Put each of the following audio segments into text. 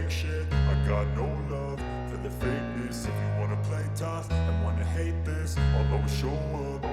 take shit, I got no love for the fakeness. If you wanna play tough and wanna hate this, I'll always show up.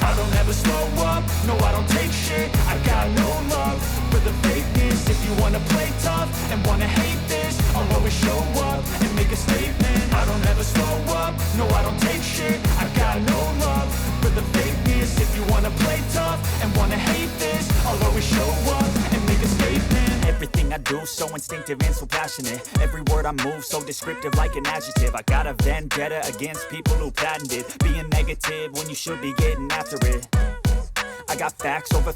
I don't ever slow up, no I don't take shit, I got no love for the fakeness. If you wanna play tough and wanna hate this, I'll always show up and make a statement. I don't ever slow up, no I don't take shit, I got no love for the fakeness. If you wanna play tough and wanna hate this, I'll always show up and make a statement. Everything I do so instinctive and so passionate. Every word I move so descriptive like an adjective. I got a vendetta against people who patented being negative when you should be getting after it. I got facts over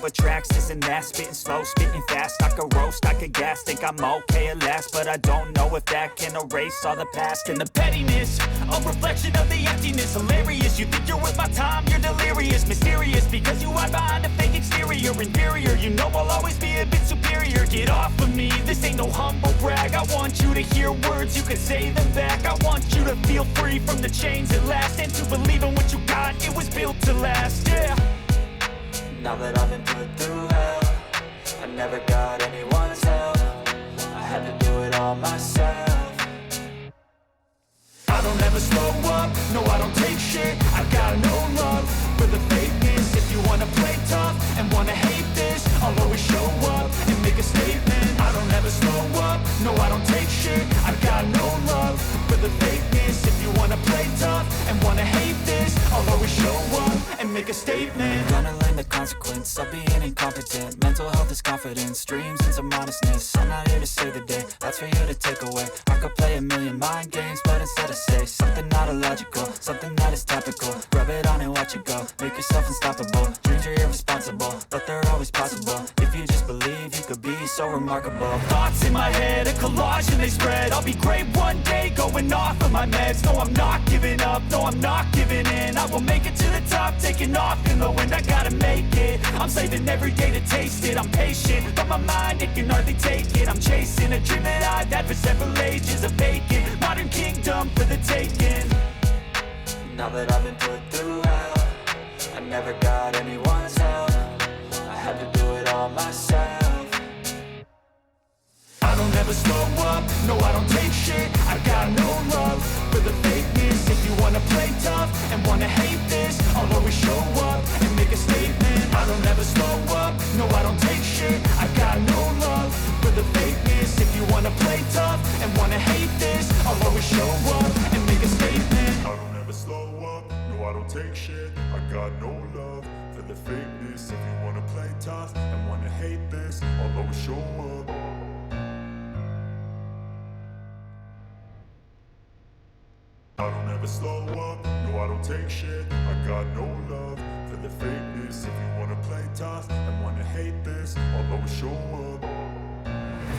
tracks, this and that. Spitting slow, spitting fast, I could roast, I could gas. Think I'm okay at last, but I don't know if that can erase all the past. And the pettiness, a reflection of the emptiness. Hilarious, you think you're worth my time, you're delirious. Mysterious, because you hide behind a fake exterior. Inferior, you know I'll always be a bit superior. Get off of me, this ain't no humble brag. I want you to hear words, you can say them back. I want you to feel free from the chains at last, and to believe in what you got, it was built to last, yeah. Now that I've been put through hell, I never got anyone's help. I had to do it all myself. I don't ever slow up, no I don't take shit, I got no love for the fakeness. If you wanna play tough and wanna hate this, I'll always show up and make a statement. I don't ever slow up, no I don't take shit, I got no love for the fakeness. If you wanna play tough and wanna hate this, I'll always show up and make a statement. Gonna learn the consequence of being incompetent. Mental health is confidence, dreams and some honestness. I'm not here to save the day, that's for you to take away. I could play a million mind games, but instead I say something not illogical, something that is topical. Rub it on and watch it go, make yourself unstoppable. Dreams are irresponsible, but they're always possible. If you just believe, you could be so remarkable. Thoughts in my head, a collage and they spread. I'll be great one day, going off of my meds. No, I'm not giving up, no, I'm not giving in. I will make it to the top, taking off in the wind. I gotta make it, I'm saving every day to taste it. I'm patient, but my mind, it can hardly take it. I'm chasing a dream that I've had for several ages. A vacant, modern kingdom for the taking. Now that I've been put through hell, I never got anyone's help. I had to do it all myself. I don't ever slow up, no I don't take shit, I got no love for the fakeness. If you wanna play tough and wanna hate this, I'll always show up and make a statement. I don't ever slow up, no I don't take shit, I got no love for the fakeness. If you wanna play tough and wanna hate this, I'll always show up and make a statement. I don't ever slow up, no I don't take shit, I got no love for the fakeness. If you wanna play tough and wanna hate this, I'll always show up. I don't ever slow up, no I don't take shit, I got no love for the fakeness. If you wanna play tough and wanna hate this, I'll always show up.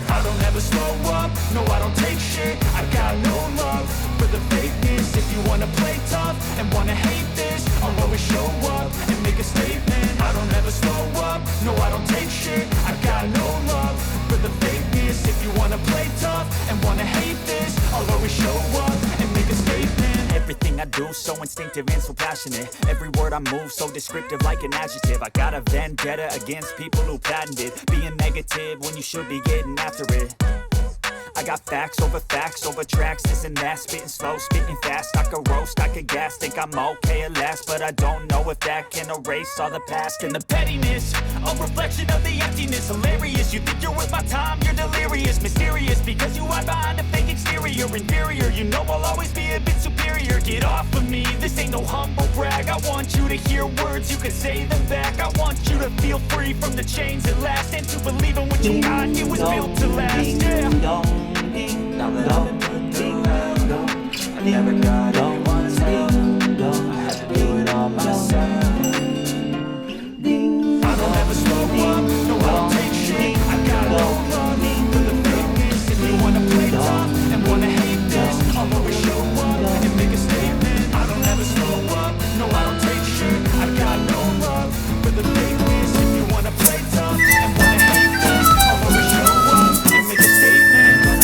I don't ever slow up, no I don't take shit, I got no love for the fakeness. If you wanna play tough and wanna hate this, I'll always show up and make a statement. I don't ever slow up, no I don't take shit, I got no love for the fakeness. If you wanna play tough and wanna hate this, I'll always show up and make a statement. Everything I do so instinctive and so passionate. Every word I move so descriptive like an adjective. I got a vendetta against people who patented being negative when you should be getting after it. I got facts over tracks, this and that. Spitting slow, spitting fast, I could roast, I could gas. Think I'm okay at last, but I don't know if that can erase all the past. And the pettiness, a reflection of the emptiness. Hilarious, you think you're worth my time, you're delirious. Mysterious, because you hide behind a fake exterior. Inferior, you know I'll always be a bit superior. Get off of me, this ain't no humble brag. I want you to hear words, you can say them back. I want you to feel free from the chains at last, and to believe in what you got, it was built to last, yeah. Now that I've been put through hell, I never got anyone's help. I had to do it all myself. I don't ever slow up, no I don't take shit, I got no love for the fakeness. If you wanna play tough and wanna hate this, I'll always show up and make a statement. I don't ever slow up, no I don't take shit, I got no love for the fakeness. If you wanna play tough and wanna hate this, I'll always show up and make a statement.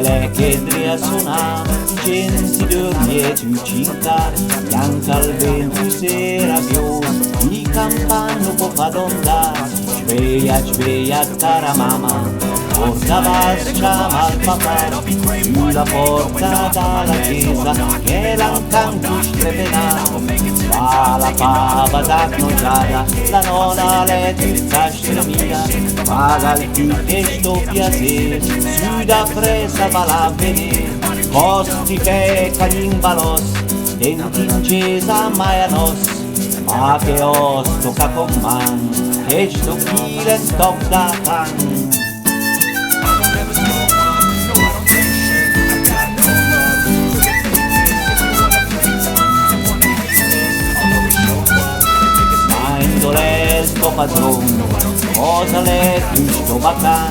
Che suona, gente dormie tu cincar, bianca al vento se rabbioso, i campano può fadonda, sveglia cara mamma, porta vascia al papà, sulla porta dalla chiesa, che l'ancanto strepena, fa la fava d'arnogiata, la nonna elettrica stremia, paga il più che sto piacere, su da presa va la vedere, costi pecca in balos, denti in cesa mai a nos, ma che osto ca con man, che sto chile stock da pan. Sto padrone, cosa l'è giusto bacán,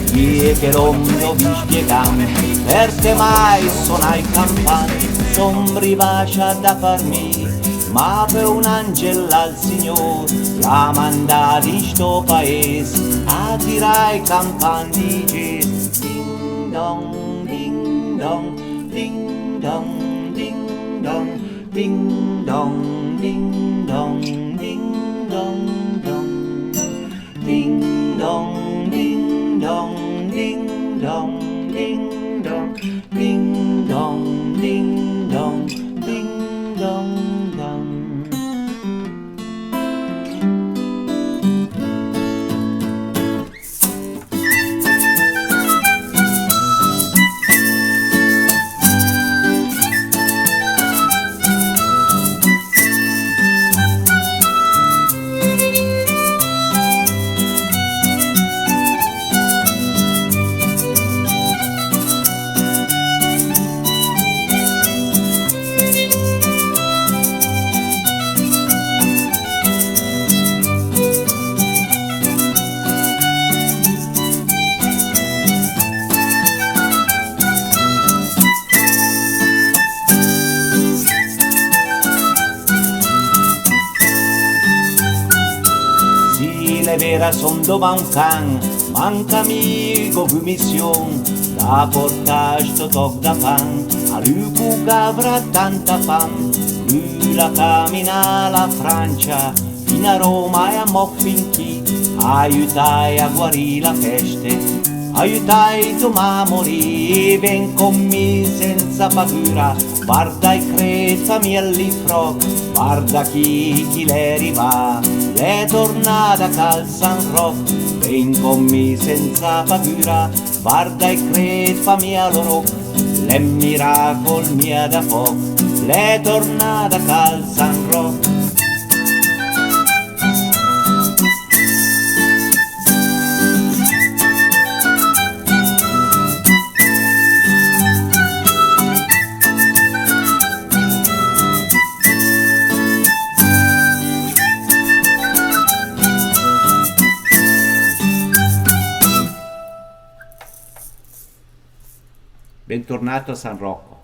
chi che non vi spiegam, perché mai suonai campane, sombri vascia da farmi, ma per un angelo al Signore, la manda di sto paese, a tirai campane di Gesù, ding dong, ding dong, ding dong, ding dong, ding dong, ding dong, ding dong. Ding dong, ding dong, ding dong, ding dong, ding dong, ding dong, ding dong dong. Vera son dova un can, manca amico più mission, da portare sto toc da pan, a lui che avrà tanta fam, lui la cammina alla Francia, fino a Roma e a mo' finché, aiutai a guarire la peste, aiutai tu ma morì, ven con me senza paura, guarda i crezami all'ifro, guarda chi le arriva, le tornata cal San Rock, ven con me senza paura, guarda i crezami all'oro, le miracol mia da foc, le tornata cal San Rock. Bentornato a San Rocco.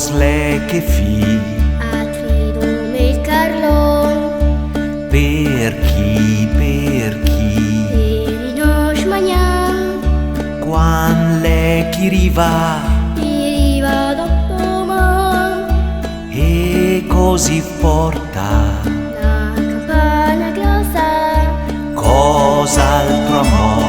cos le che fi, a tridume il carlon, per chi, per i nos magnan, quan le chi riva, dopo man, e così porta, la campana grossa, cos'altro amor.